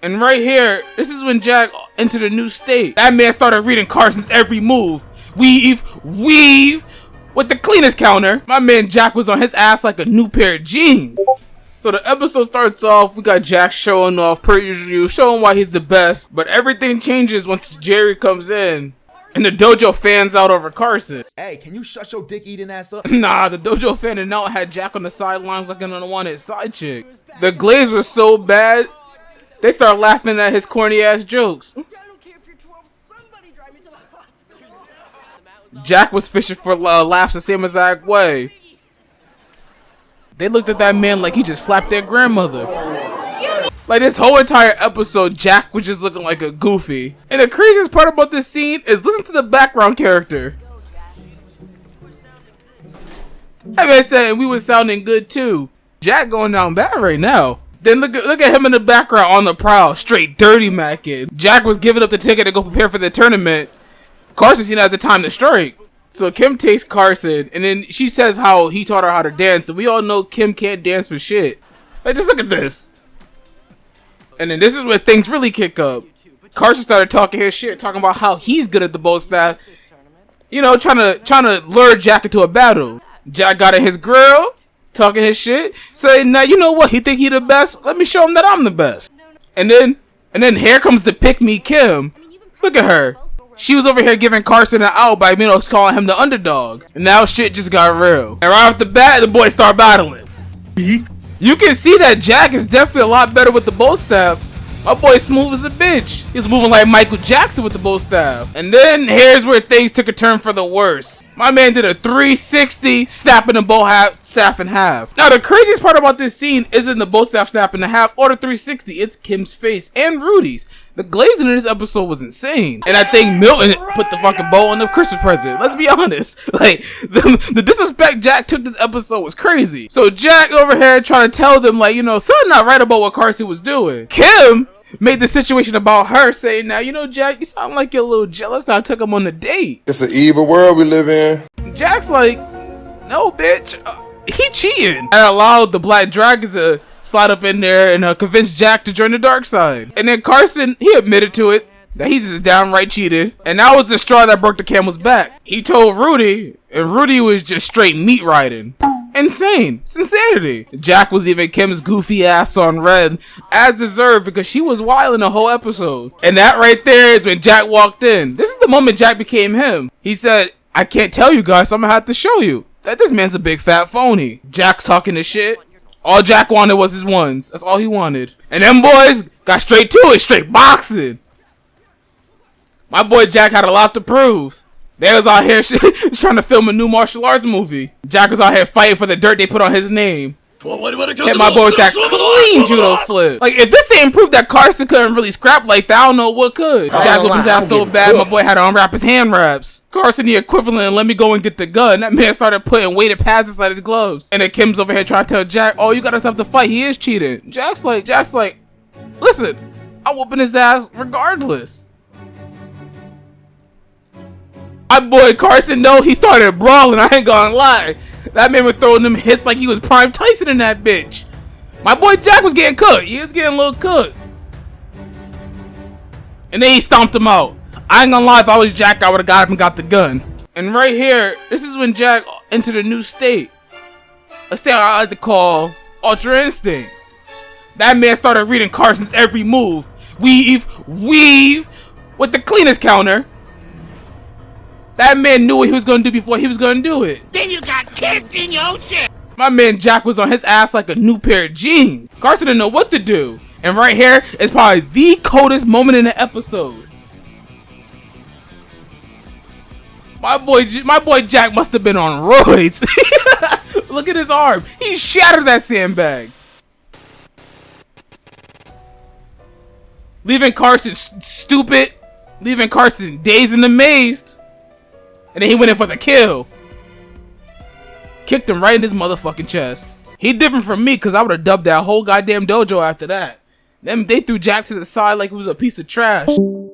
And right here, this is when Jack entered a new state. That man started reading Carson's every move. Weave, with the cleanest counter. My man Jack was on his ass like a new pair of jeans. So the episode starts off, we got Jack showing off per usual, showing why he's the best. But everything changes once Jerry comes in. And the dojo fans out over Carson. Hey, can you shut your dick eating ass up? Nah, the dojo fan and out had Jack on the sidelines like an unwanted side chick. The glaze was so bad, they start laughing at his corny ass jokes. Jack was fishing for laughs the same exact way. They looked at that man like he just slapped their grandmother. Like this whole entire episode, Jack was just looking like a goofy. And the craziest part about this scene is listen to the background character. That man said, and we was sounding good too. Jack going down bad right now. Then look at him in the background on the prowl, straight dirty macking. Jack was giving up the ticket to go prepare for the tournament. Carson seen it as the time to strike. So Kim takes Carson, and then she says how he taught her how to dance. And we all know Kim can't dance for shit. Like, just look at this. And then this is where things really kick up. Carson started talking his shit, talking about how he's good at the bow staff. You know, trying to lure Jack into a battle. Jack got at his grill, talking his shit, saying, now you know what? He think he the best. Let me show him that I'm the best. And then here comes the pick me Kim. Look at her. She was over here giving Carson an out by calling him the underdog. And now shit just got real. And right off the bat, the boys start battling. You can see that Jack is definitely a lot better with the bow staff. My boy smooth as a bitch. He was moving like Michael Jackson with the bow staff. And then here's where things took a turn for the worse. My man did a 360, snapping the bow staff in half. Now the craziest part about this scene isn't the bow staff snap in half or the 360. It's Kim's face and Rudy's. The glazing in this episode was insane. And I think Milton put the fucking bow on the Christmas present. Let's be honest. Like, the disrespect Jack took this episode was crazy. So Jack over here trying to tell them, like, you know, something not right about what Carson was doing. Kim made the situation about her, saying, now, you know, Jack, you sound like you're a little jealous that I took him on a date. It's an evil world we live in. Jack's like, no, bitch. He cheating. I allowed the Black Dragons to slide up in there and convince Jack to join the dark side. And then Carson, he admitted to it, that he just downright cheated. And that was the straw that broke the camel's back. He told Rudy, and Rudy was just straight meat riding. Insane. It's insanity. Jack was even Kim's goofy ass on red, as deserved, because she was wilding the whole episode. And that right there is when Jack walked in. This is the moment Jack became him. He said, I can't tell you guys, so I'm gonna have to show you that this man's a big fat phony. Jack talking this shit. All Jack wanted was his ones. That's all he wanted. And them boys got straight to it, straight boxing. My boy Jack had a lot to prove. They was out here trying to film a new martial arts movie. Jack was out here fighting for the dirt they put on his name. Hit my boy with that clean judo flip. Like, if this didn't prove that Carson couldn't really scrap like that, I don't know what could. Jack whipped his ass so bad, my boy had to unwrap his hand wraps. Carson, the equivalent, and let me go and get the gun. That man started putting weighted pads inside his gloves. And then Kim's over here trying to tell Jack, oh, you gotta stop the fight. He is cheating. Jack's like, listen, I'm whooping his ass regardless. My boy Carson, no, he started brawling. I ain't gonna lie. That man was throwing them hits like he was Prime Tyson in that bitch. My boy Jack was getting cooked. He was getting a little cooked. And then he stomped him out. I ain't gonna lie, if I was Jack, I would've got him and got the gun. And right here, this is when Jack entered a new state. A state I like to call Ultra Instinct. That man started reading Carson's every move. Weave, with the cleanest counter. That man knew what he was gonna do before he was gonna do it. Then you got kicked in your shit. My man Jack was on his ass like a new pair of jeans. Carson didn't know what to do. And right here is probably the coldest moment in the episode. My boy Jack must have been on roids. Look at his arm. He shattered that sandbag. Leaving Carson stupid. Leaving Carson dazed and amazed. And then he went in for the kill. Kicked him right in his motherfucking chest. He different from me, because I would have dubbed that whole goddamn dojo after that. Then they threw Jack to the side like it was a piece of trash.